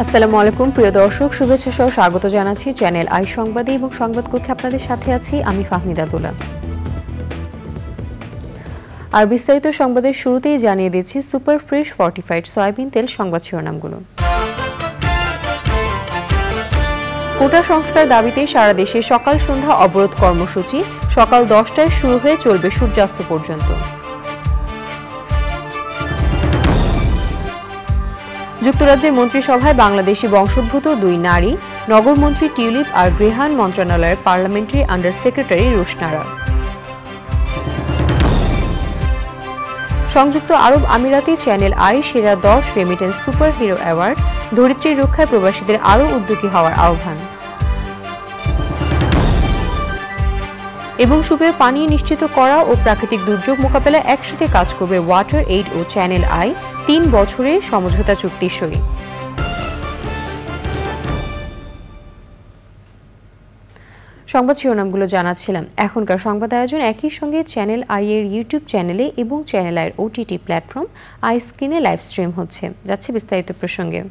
আসসালামু আলাইকুম প্রিয় দর্শক, শুভেচ্ছা সহ স্বাগত জানাচ্ছি চ্যানেল আই সংবাদে এবং সংবাদ কক্ষে আপনাদের সাথে আছি আমি ফাহমিদা দোলা। আর বিস্তারিত সংবাদের শুরুতেই জানিয়ে দিচ্ছি সুপার ফ্রেশ ফর্টিফাইড সয়াবিন তেল সংবাদ শিরোনামগুলো। কোটা সংস্কার দাবিতে সারা দেশে সকাল সন্ধ্যা অবরোধ কর্মসূচি, সকাল 10টায় শুরু হয়ে চলবে সূর্যাস্ত পর্যন্ত। যুক্তরাজ্যের মন্ত্রিসভায় বাংলাদেশি বংশোদ্ভূত 2 নারী, নগরমন্ত্রী টিউলিপ আর গৃহায়ণ মন্ত্রণালয়ের পার্লামেন্টারি আন্ডার সেক্রেটারি রুশনারা। সংযুক্ত আরব আমিরাতে চ্যানেল আই সেরা 10 রেমিটেন্স সুপার হিরো অ্যাওয়ার্ড, ধরিত্রী রক্ষায় প্রবাসীদের আরও উদ্যোগী হওয়ার আহ্বান। এবং সুপেয় পানি নিশ্চিত করা ও প্রাকৃতিক দুর্যোগ মোকাবেলায় একসাথে কাজ করবে ওয়াটার এইড ও চ্যানেল আই, 3 বছরের সমঝোতা চুক্তি সই। সংবাদ শিরোনামগুলো জানাচ্ছিলাম। এখনকার সংবাদ আয়োজন একই সঙ্গে চ্যানেল আই এর ইউটিউব চ্যানেলে এবং চ্যানেল আই এর ওটিটি প্ল্যাটফর্ম আই স্ক্রিনে লাইভ স্ট্রিম হচ্ছে। যাচ্ছে বিস্তারিত প্রসঙ্গে।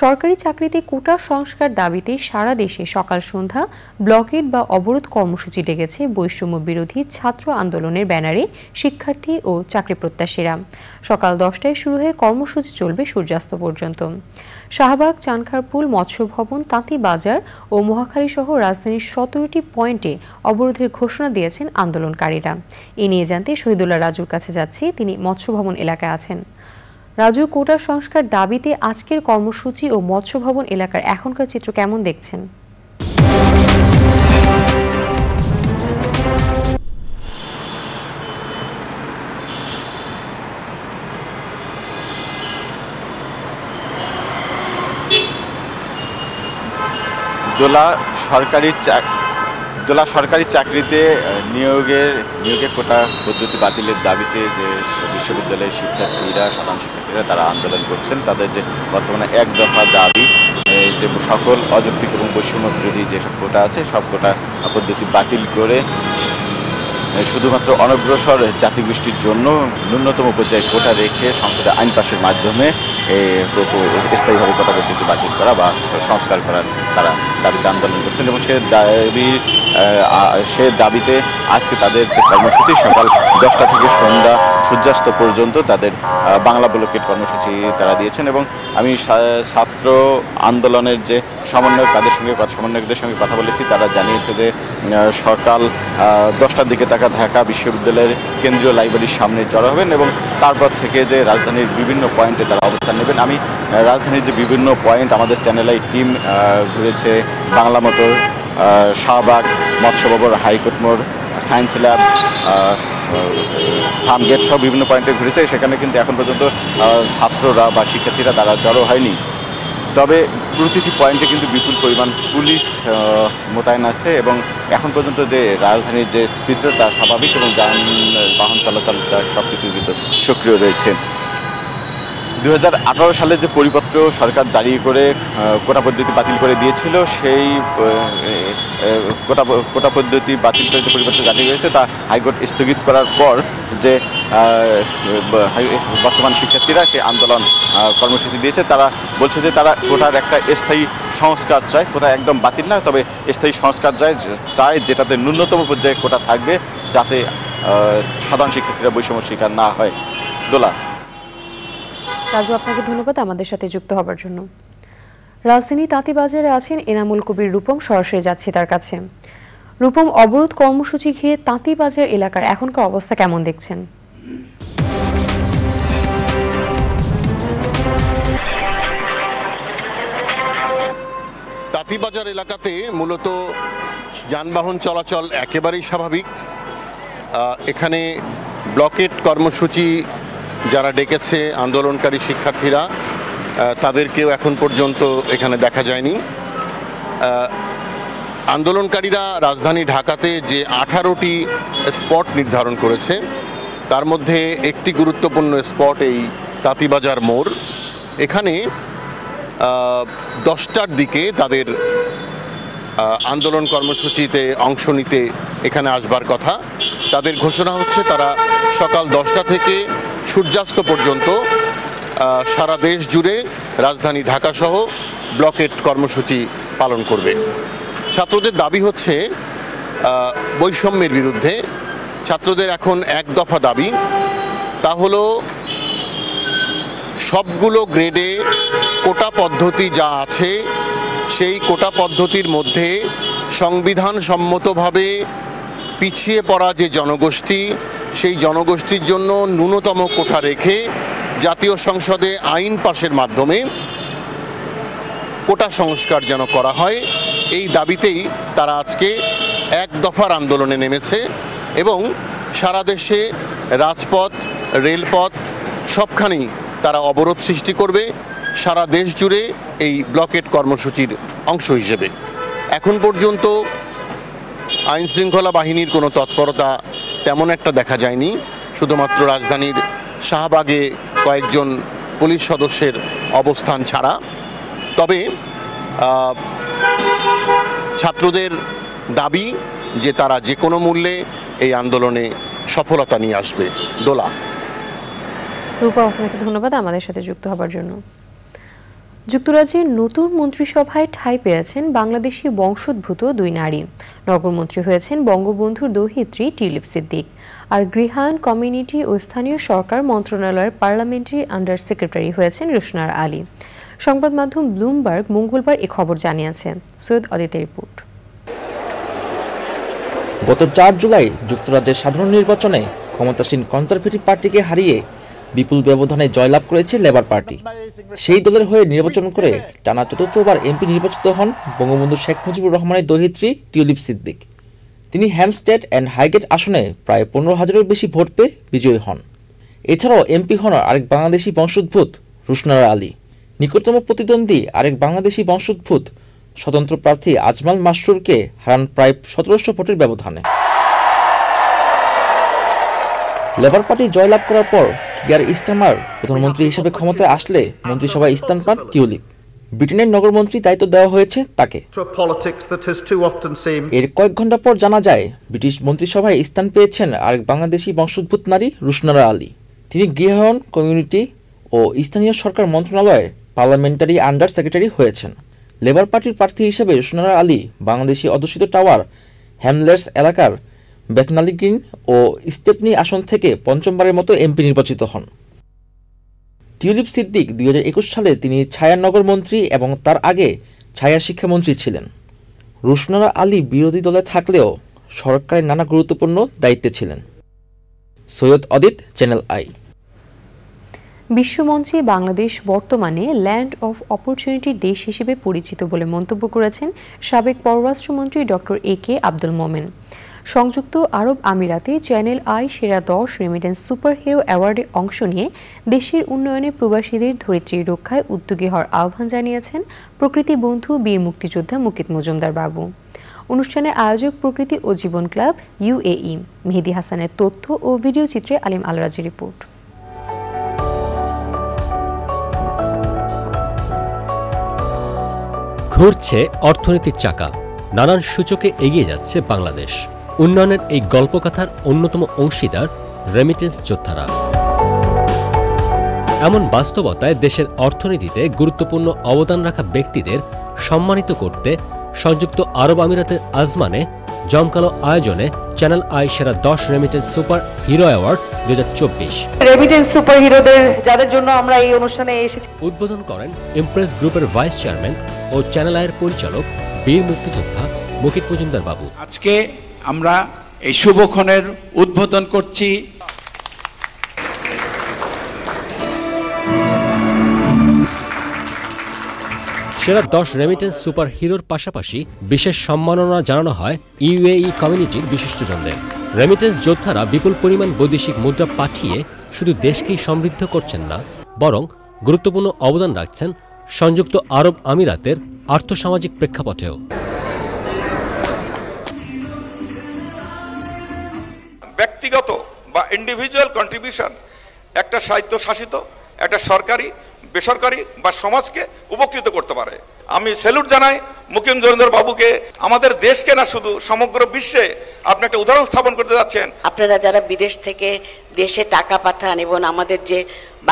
সরকারি চাকরিতে কোটা সংস্কার দাবিতে সারা দেশে সকাল সন্ধ্যা ব্লকেড বা অবরোধ কর্মসূচি ডেকেছে বৈষম্য বিরোধী ছাত্র আন্দোলনের ব্যানারে শিক্ষার্থী ও চাকরি প্রত্যাশীরা। সকাল 10টায় শুরু হয়ে কর্মসূচি চলবে সূর্যাস্ত পর্যন্ত। শাহবাগ, চানখারপুল, মৎস্য ভবন, তাঁতীবাজার ও মহাখালী সহ রাজধানীর 17টি পয়েন্টে অবরোধের ঘোষণা দিয়েছেন আন্দোলনকারীরা। এ নিয়ে জানতে শহীদুল্লাহ রাজুর কাছে যাচ্ছি, তিনি মৎস্য ভবন এলাকায় আছেন। রাজু, কোটা সংস্কার দাবিতে আজকের কর্মসূচি ও মৎস্য ভবন এলাকার এখনকার চিত্র কেমন দেখছেন? দোলা সরকারি চাকরিতে নিয়োগের কোটা পদ্ধতি বাতিলের দাবিতে যে বিশ্ববিদ্যালয়ের শিক্ষার্থীরা, সাধারণ শিক্ষার্থীরা তারা আন্দোলন করছেন। তাদের যে বর্তমানে এক দফা দাবি যে সকল অযৌক্তিক এবং বৈষম্য বিরোধী যেসব কোটা আছে সব কোটা পদ্ধতি বাতিল করে শুধুমাত্র অনগ্রসর জাতিগোষ্ঠীর জন্য ন্যূনতম পর্যায়ে কোটা রেখে সংসদে আইন পাশের মাধ্যমে স্থায়ীভাবে কোটা পদ্ধতি বাতিল করা বা সংস্কার করার তারা দাবিতে আন্দোলন করছেন। এবং সে দাবিতে আজকে তাদের যে কর্মসূচি সকাল 10টা থেকে সন্ধ্যা সূর্যাস্ত পর্যন্ত তাদের বাংলা ব্লকেট কর্মসূচি তারা দিয়েছেন। এবং আমি ছাত্র আন্দোলনের যে সমন্বয়কদের সঙ্গে কথা বলেছি, তারা জানিয়েছে যে সকাল 10টার দিকে ঢাকা বিশ্ববিদ্যালয়ের কেন্দ্রীয় লাইব্রেরির সামনে জড়ো হবেন এবং তারপর থেকে যে রাজধানীর বিভিন্ন পয়েন্টে তারা অবস্থান নেবেন। আমি রাজধানীর যে বিভিন্ন পয়েন্ট আমাদের চ্যানেলে টিম ঘুরেছে, বাংলা মোটর, শাহবাগ, মৎস্য ভবন, হাইকোর্ট মোড়, সায়েন্স ল্যাব, ফার্ম গেট সহ বিভিন্ন পয়েন্টে ঘুরেছে। সেখানে কিন্তু এখন পর্যন্ত ছাত্ররা বা শিক্ষার্থীরা তারা জড়ো হয়নি। তবে প্রতিটি পয়েন্টে কিন্তু বিপুল পরিমাণ পুলিশ মোতায়েন আছে এবং এখন পর্যন্ত যে রাজধানীর যে চিত্র তা স্বাভাবিক এবং যানবাহন চলাচল সব কিছু কিন্তু সক্রিয় রয়েছে। 2018 সালে যে পরিপত্র সরকার জারি করে কোটা পদ্ধতি বাতিল করে দিয়েছিল, সেই কোটা পদ্ধতি বাতিল করে যে পরিপত্র জারি হয়েছে তা হাইকোর্ট স্থগিত করার পর যে বর্তমান শিক্ষার্থীরা সেই আন্দোলন কর্মসূচি দিয়েছে। তারা বলছে যে তারা কোটার একটা স্থায়ী সংস্কার চায়, কোটা একদম বাতিল না, তবে স্থায়ী সংস্কার চায় যেটাতে ন্যূনতম পর্যায়ে কোটা থাকবে, যাতে সাধারণ শিক্ষার্থীরা বৈষম্য শিকার না হয়। দোলা। রাজু, আপনাকে ধন্যবাদ আমাদের সাথে যুক্ত হবার জন্য। রাজধানী তাঁতীবাজারে আছেন এনামুল কবির রূপম, সরাসরি যাচ্ছি তার কাছে। রূপম, অবরোধ কর্মসূচি ঘিরে তাঁতীবাজার এলাকার এখনকার অবস্থা কেমন দেখছেন? তাঁতীবাজার এলাকাতে মূলত যানবাহন চলাচল একেবারেই স্বাভাবিক। এখানে ব্লকেট কর্মসূচি যারা ডেকেছে আন্দোলনকারী শিক্ষার্থীরা, তাদেরকেও এখন পর্যন্ত এখানে দেখা যায়নি। আন্দোলনকারীরা রাজধানী ঢাকাতে যে 18টি স্পট নির্ধারণ করেছে, তার মধ্যে একটি গুরুত্বপূর্ণ স্পট এই তাঁতীবাজার মোড়। এখানে 10টার দিকে তাদের আন্দোলন কর্মসূচিতে অংশ নিতে এখানে আসবার কথা। তাদের ঘোষণা হচ্ছে তারা সকাল 10টা থেকে সূর্যাস্ত পর্যন্ত সারা দেশ জুড়ে রাজধানী ঢাকা সহ ব্লকেট কর্মসূচি পালন করবে। ছাত্রদের দাবি হচ্ছে বৈষম্যের বিরুদ্ধে। ছাত্রদের এখন এক দফা দাবি, তা হলো সবগুলো গ্রেডে কোটা পদ্ধতি যা আছে সেই কোটা পদ্ধতির মধ্যে সংবিধান সম্মতভাবে পিছিয়ে পড়া যে জনগোষ্ঠী, সেই জনগোষ্ঠীর জন্য ন্যূনতম কোটা রেখে জাতীয় সংসদে আইন পাশের মাধ্যমে কোটা সংস্কার যেন করা হয়, এই দাবিতেই তারা আজকে এক দফার আন্দোলনে নেমেছে এবং সারা দেশে রাজপথ, রেলপথ সবখানেই তারা অবরোধ সৃষ্টি করবে সারা দেশ জুড়ে এই ব্লকেট কর্মসূচির অংশ হিসেবে। এখন পর্যন্ত আইন শৃঙ্খলা বাহিনীর কোনো তৎপরতা তেমন একটা দেখা যায়নি, শুধুমাত্র রাজধানীর শাহবাগে কয়েকজন পুলিশ সদস্যের অবস্থান ছাড়া। তবে ছাত্রদের দাবি যে তারা যে কোনো মূল্যে এই আন্দোলনে সফলতা নিয়ে আসবে। দোলা। রূপা, আপনাকে ধন্যবাদ আমাদের সাথে যুক্ত হবার জন্য। যুক্তরাজ্যের নতুন মন্ত্রিসভায় ঠাঁই পেয়েছেন বাংলাদেশি বংশোদ্ভূত দুই নারী। নগরমন্ত্রী হয়েছেন বঙ্গবন্ধুর দৌহিত্রী টিউলিপ সিদ্দিক, আর গৃহায়ন, কমিউনিটি ও স্থানীয় সরকার মন্ত্রণালয়ের পার্লামেন্টারি আন্ডার সেক্রেটারি হয়েছেন রুশনারা আলী। সংবাদ মাধ্যম ব্লুমবার্গ মঙ্গলবার এ খবর জানিয়েছে। সৈয়দ অদিতের রিপোর্ট। গত 4 জুলাই যুক্তরাজ্যের সাধারণ নির্বাচনে ক্ষমতাসীন কনজারভেটিভ পার্টিকে হারিয়ে বিপুল ব্যবধানে জয়লাভ করেছে লেবার পার্টি। সেই দলের হয়ে নির্বাচন করে টানা ৪র্থবার এমপি নির্বাচিত হন বঙ্গবন্ধু শেখ মুজিবুর রহমানের দৌহিত্রী টিউলিপ সিদ্দিক। তিনি হ্যাম্পস্টেড অ্যান্ড হাইগেট আসনে প্রায় 15,000-এর বেশি ভোট পেয়ে বিজয়ী হন। এছাড়াও এমপি হন আরেক বাংলাদেশি বংশোদ্ভূত রুশনারা আলী। নিকটতম প্রতিদ্বন্দ্বী আরেক বাংলাদেশি বংশোদ্ভূত স্বতন্ত্র প্রার্থী আজমাল মাসরুরকে হারান প্রায় 1700 ভোটের ব্যবধানে। লেবার পার্টি জয়লাভ করার পর কিয়ার স্টারমার প্রধানমন্ত্রী হিসেবে ক্ষমতায় আসলে মন্ত্রিসভায় স্থান পান টিউলিপ। ব্রিটেনের নগরমন্ত্রী দায়িত্ব দেওয়া হয়েছে তাকে। এর কয়েক ঘন্টা পর জানা যায় ব্রিটিশ মন্ত্রিসভায় স্থান পেয়েছেন আরেক বাংলাদেশি বংশোদ্ভূত নারী রুশনারা আলী। তিনি গৃহায়ন, কমিউনিটি ও স্থানীয় সরকার মন্ত্রণালয়ের পার্লামেন্টারি আন্ডার সেক্রেটারি হয়েছেন। লেবার পার্টির প্রার্থী হিসেবে রুশনারা আলী বাংলাদেশি অধ্যুষিত টাওয়ার হ্যামলেটস এলাকার বেথনালি গ্রিন ও স্টেপনি আসন থেকে পঞ্চমবারের মতো এমপি নির্বাচিত হন। টিউলিপ সিদ্দিক 2021 সালে তিনি ছায়া নগর মন্ত্রী এবং তার আগে ছায়া শিক্ষামন্ত্রী ছিলেন। রুশনারা আলী বিরোধী দলে থাকলেও সরকারের নানা গুরুত্বপূর্ণ দায়িত্বে ছিলেন। সৈয়দ অদিত, চ্যানেল আই। বিশ্বমঞ্চে বাংলাদেশ বর্তমানে ল্যান্ড অফ অপরচুনিটির দেশ হিসেবে পরিচিত বলে মন্তব্য করেছেন সাবেক পররাষ্ট্রমন্ত্রী ডক্টর AK আব্দুল মোমেন। সংযুক্ত আরব আমিরাতে চ্যানেল আই সেরা 10 রেমিটেন্স সুপার হিরো অ্যাওয়ার্ডে অংশ নিয়ে দেশের উন্নয়নে প্রবাসীদের ধরিত্রী রক্ষায় উদ্যোগী হওয়ার আহ্বান জানিয়েছেন প্রকৃতি বন্ধু বীর মুক্তিযোদ্ধা মুকিত মজুমদার বাবু। অনুষ্ঠানে আয়োজক প্রকৃতি ও জীবন ক্লাব UAE। মেহেদী হাসানের তথ্য ও ভিডিও চিত্রে আলিম আলরাজের রিপোর্ট। ঘুরছে অর্থনীতির চাকা, নানান সূচকে এগিয়ে যাচ্ছে বাংলাদেশ। উন্নয়নের এই গল্পকথার অন্যতম অংশীদার রেমিটেন্স যোদ্ধারা। এমন বাস্তবতায় দেশের অর্থনীতিতে গুরুত্বপূর্ণ অবদান রাখা ব্যক্তিদের সম্মানিত করতে সংযুক্ত আরব আমিরাতের আজমানে জমকালো আয়োজনে চ্যানেল আই সেরা 10 remittance super hero award 2024। Remittance super হিরোদের যাদের জন্য আমরা এই অনুষ্ঠানে এসেছি। উদ্বোধন করেন ইমপ্রেস গ্রুপের ভাইস চেয়ারম্যান ও চ্যানেল আইয়ের পরিচালক বীর মুক্তিযোদ্ধা মুকিত মজুমদার বাবু। আজকে আমরা এই শুভক্ষণের উদ্বোধন করছি। সেরা 10 রেমিটেন্স সুপার হিরোর পাশাপাশি বিশেষ সম্মাননা জানানো হয় UAE কমিউনিটির বিশিষ্টজনদের। রেমিটেন্স যোদ্ধারা বিপুল পরিমাণ বৈদেশিক মুদ্রা পাঠিয়ে শুধু দেশকেই সমৃদ্ধ করছেন না, বরং গুরুত্বপূর্ণ অবদান রাখছেন সংযুক্ত আরব আমিরাতের আর্থসামাজিক প্রেক্ষাপটেও। ব্যক্তিগত বা ইন্ডিভিজুয়াল কন্ট্রিবিউশন একটা স্বায়ত্তশাসিত, একটা সরকারি, বেসরকারি বা সমাজকে উপকৃত করতে পারে। আমি স্যালুট জানাই মুকিত মজুমদার বাবুকে। আমাদের দেশকে না শুধু সমগ্র বিশ্বে আপনি একটা উদাহরণ স্থাপন করতে যাচ্ছেন। আপনারা যারা বিদেশ থেকে দেশে টাকা পাঠান এবং আমাদের যে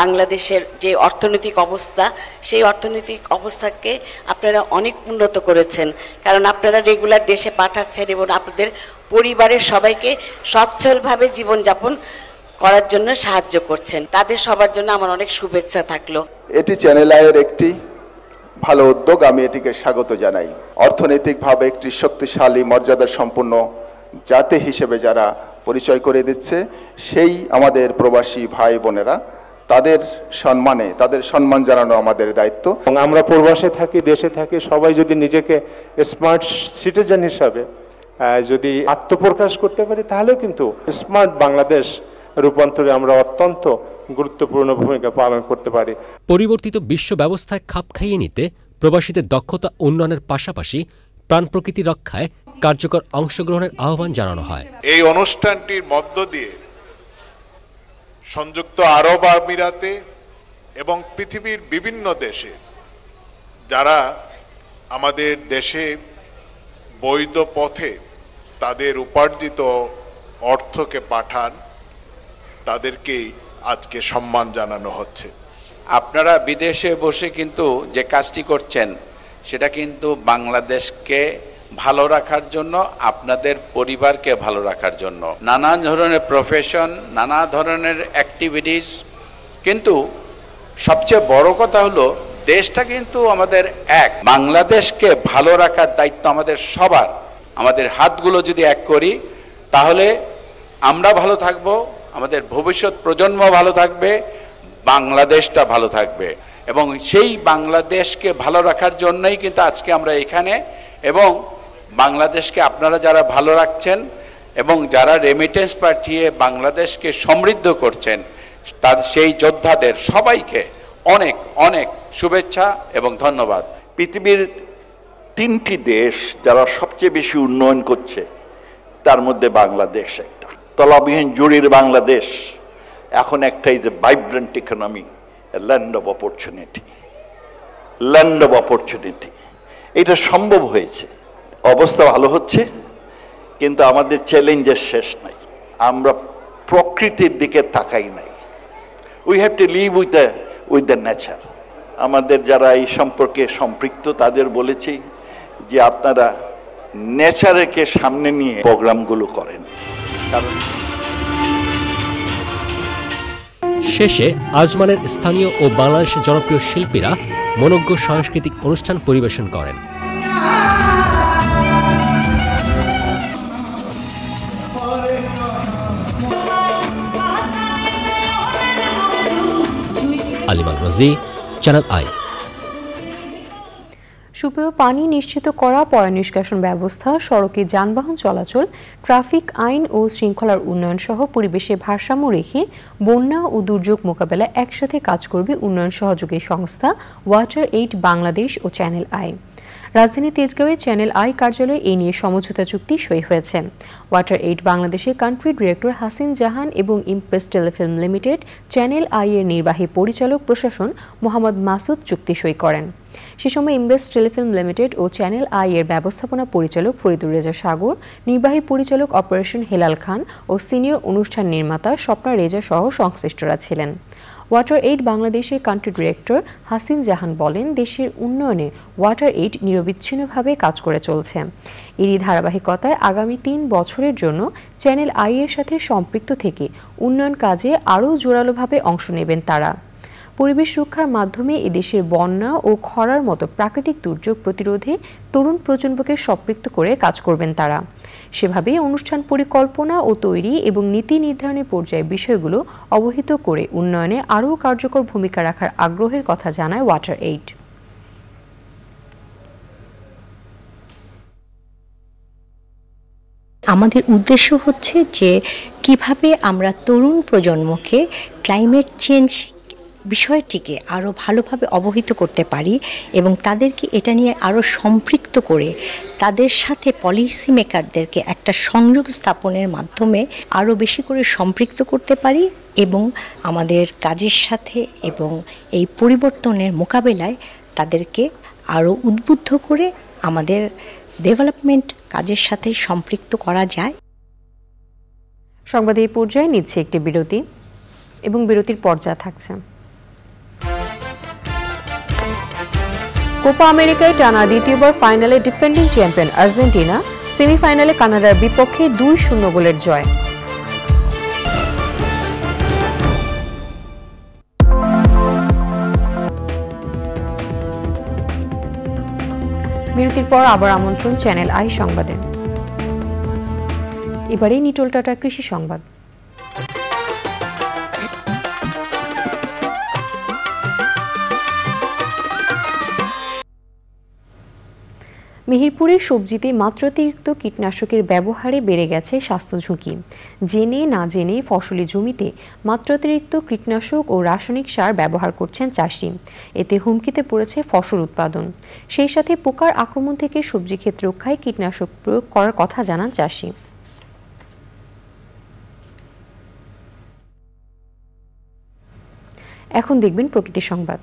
বাংলাদেশের যে অর্থনৈতিক অবস্থা, সেই অর্থনৈতিক অবস্থাকে আপনারা অনেক উন্নত করেছেন, কারণ আপনারা রেগুলার দেশে পাঠাচ্ছেন এবং আপনাদের পরিবারের সবাইকে সচ্ছলভাবে জীবনযাপন করার জন্য সাহায্য করছেন। তাদের সবার জন্য আমার অনেক শুভেচ্ছা থাকলো। এটি চ্যানেল আইয়ের একটি ভালো উদ্যোগ, আমি এটিকে স্বাগত জানাই। অর্থনৈতিকভাবে একটি শক্তিশালী মর্যাদা সম্পন্ন জাতি হিসেবে যারা পরিচয় করে দিচ্ছে, সেই আমাদের প্রবাসী ভাই বোনেরা, তাদের সম্মান জানানো আমাদের দায়িত্ব। আমরা প্রবাসে থাকি, দেশে থাকি, সবাই যদি নিজেকে স্মার্ট সিটিজেন হিসাবে যদি আত্মপ্রকাশ করতে পারি, তাহলেও কিন্তু স্মার্ট বাংলাদেশ রূপান্তরে আমরা অত্যন্ত গুরুত্বপূর্ণ ভূমিকা পালন করতে পারি। পরিবর্তিত বিশ্ব ব্যবস্থায় খাপ খাইয়ে নিতে প্রবাসীদের দক্ষতা উন্নয়নের পাশাপাশি প্রাণ প্রকৃতি রক্ষায় কার্যকর অংশগ্রহণের আহ্বান জানানো হয়। এই অনুষ্ঠানটির মধ্য দিয়ে সংযুক্ত আরব আমিরাতে এবং পৃথিবীর বিভিন্ন দেশে যারা আমাদের দেশে বৈধ পথে তাদের উপার্জিত অর্থকে পাঠান, তাদেরকেই আজকে সম্মান জানানো হচ্ছে। আপনারা বিদেশে বসে কিন্তু যে কাজটি করছেন, সেটা কিন্তু বাংলাদেশকে ভালো রাখার জন্য, আপনাদের পরিবারকে ভালো রাখার জন্য। নানা ধরনের প্রফেশন, নানা ধরনের অ্যাক্টিভিটিস, কিন্তু সবচেয়ে বড় কথা হলো দেশটা কিন্তু আমাদের এক। বাংলাদেশকে ভালো রাখার দায়িত্ব আমাদের সবার। আমাদের হাতগুলো যদি এক করি, তাহলে আমরা ভালো থাকব, আমাদের ভবিষ্যৎ প্রজন্ম ভালো থাকবে, বাংলাদেশটা ভালো থাকবে। এবং সেই বাংলাদেশকে ভালো রাখার জন্যই কিন্তু আজকে আমরা এখানে, এবং বাংলাদেশকে আপনারা যারা ভালো রাখছেন এবং যারা রেমিটেন্স পাঠিয়ে বাংলাদেশকে সমৃদ্ধ করছেন, তার সেই যোদ্ধাদের সবাইকে অনেক অনেক শুভেচ্ছা এবং ধন্যবাদ। পৃথিবীর 3টি দেশ যারা সবচেয়ে বেশি উন্নয়ন করছে, তার মধ্যে বাংলাদেশ একটা। তলাবিহীন জুড়ির বাংলাদেশ এখন একটা is a vibrant economy, land of opportunity. Land of opportunity এটা সম্ভব হয়েছে। অবস্থা ভালো হচ্ছে, কিন্তু আমাদের চ্যালেঞ্জের শেষ নাই। আমরা প্রকৃতির দিকে তাকাই নাই। We have to live with the nature. আমাদের যারা এই সম্পর্কে সম্পৃক্ত তাদের বলেছি যে আপনারা নেচারকে সামনে নিয়ে প্রোগ্রামগুলো করেন। কারণ শেষে আজমানের স্থানীয় ও বাংলাদেশের জনপ্রিয় শিল্পীরা মনোজ্ঞ সাংস্কৃতিক অনুষ্ঠান পরিবেশন করেন। আলিমান রাজি, চ্যানেল আই। সুপেয় পানি নিশ্চিত করা, পয় নিষ্কাশন ব্যবস্থা, সড়কে যানবাহন চলাচল, ট্রাফিক আইন ও শৃঙ্খলার উন্নয়ন সহ পরিবেশে ভারসাম্য রেখে বন্যা ও দুর্যোগ মোকাবেলায় একসাথে কাজ করবে উন্নয়ন সহযোগী সংস্থা ওয়াটার এইড বাংলাদেশ ও চ্যানেল আই। রাজধানী তেজগাঁওয়ে চ্যানেল আই কার্যালয়ে এ নিয়ে সমঝোতা চুক্তি সই হয়েছে। ওয়াটার এইড বাংলাদেশের কান্ট্রি ডিরেক্টর হাসিন জাহান এবং Impress Telefilm limited, channel I এর নির্বাহী পরিচালক প্রশাসন মোহাম্মদ মাসুদ চুক্তি সই করেন। সে সময় ইমপ্রেস টেলিফিল্ম লিমিটেড ও চ্যানেল আই এর ব্যবস্থাপনা পরিচালক ফরিদুর রেজা সাগর, নির্বাহী পরিচালক অপারেশন হেলাল খান ও সিনিয়র অনুষ্ঠান নির্মাতা স্বপ্না রেজা সহ সংশ্লিষ্টরা ছিলেন। ওয়াটার এইড বাংলাদেশের কান্ট্রি ডিরেক্টর হাসিন জাহান বলেন, দেশের উন্নয়নে ওয়াটার এইড নিরবিচ্ছিন্নভাবে কাজ করে চলছে। এরই ধারাবাহিকতায় আগামী 3 বছরের জন্য চ্যানেল আই এর সাথে সম্পৃক্ত থেকে উন্নয়ন কাজে আরও জোরালোভাবে অংশ নেবেন তারা। পরিবেশ রক্ষার মাধ্যমে এদেশের বন্যা ও খরার মতো প্রাকৃতিক দুর্যোগ প্রতিরোধে তরুণ প্রজন্মকে সম্পৃক্ত করে কাজ করবেন তারা। সেভাবে অনুষ্ঠান পরিকল্পনা ও তৈরি এবং নীতি নির্ধারণের পর্যায়ে বিষয়গুলো অবহিত করে উন্নয়নে আরও কার্যকর ভূমিকা রাখার আগ্রহের কথা জানায় ওয়াটার এইড। আমাদের উদ্দেশ্য হচ্ছে যে কিভাবে আমরা তরুণ প্রজন্মকে ক্লাইমেট চেঞ্জ বিষয়টিকে আরও ভালোভাবে অবহিত করতে পারি এবং তাদেরকে এটা নিয়ে আরও সম্পৃক্ত করে তাদের সাথে পলিসি মেকারদেরকে একটা সংযোগ স্থাপনের মাধ্যমে আরও বেশি করে সম্পৃক্ত করতে পারি এবং আমাদের কাজের সাথে এবং এই পরিবর্তনের মোকাবেলায় তাদেরকে আরও উদ্বুদ্ধ করে আমাদের ডেভেলপমেন্ট কাজের সাথে সম্পৃক্ত করা যায়। সংবাদ এই পর্যায়ে নিচ্ছে একটি বিরতি এবং বিরতির পর্যায়ে থাকছে কোপা আমেরিকায় টানা দ্বিতীয়বার ফাইনালে ডিফেন্ডিং চ্যাম্পিয়ন আর্জেন্টিনা সেমিফাইনালে কানাডার বিপক্ষে 2-0 গোলের জয়। বিরতির পর আবার আমন্ত্রণ চ্যানেল আই সংবাদে। এবারে নিটোল টাটা কৃষি সংবাদ। মেহেরপুরের সবজিতে মাত্রাতিরিক্ত কীটনাশকের ব্যবহারে বেড়ে গেছে স্বাস্থ্য ঝুঁকি। জেনে না জেনে ফসলি জমিতে মাত্রাতিরিক্ত কীটনাশক ও রাসায়নিক সার ব্যবহার করছেন চাষি। এতে হুমকিতে পড়েছে ফসল উৎপাদন। সেই সাথে পোকার আক্রমণ থেকে সবজি ক্ষেত রক্ষায় কীটনাশক প্রয়োগ করার কথা জানান চাষি। এখন দেখবেন প্রকৃতি সংবাদ।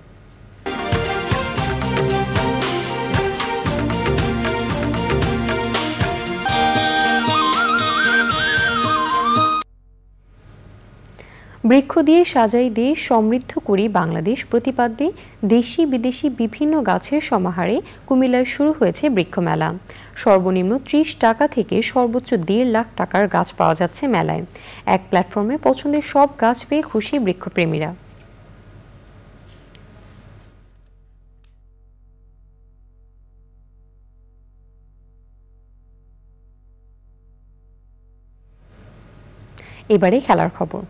বৃক্ষ দিয়ে সাজাই দেশ, সমৃদ্ধ করি বাংলাদেশ প্রতিপাদ্যে দেশি বিদেশি বিভিন্ন গাছের সমাহারে কুমিল্লায় শুরু হয়েছে বৃক্ষমেলা। সর্বনিম্ন 30 টাকা থেকে সর্বোচ্চ 1.5 লাখ টাকার গাছ পাওয়া যাচ্ছে মেলায়। এক প্ল্যাটফর্মে পছন্দের সব গাছ পেয়ে খুশি বৃক্ষপ্রেমীরা। এবারে খেলার খবর।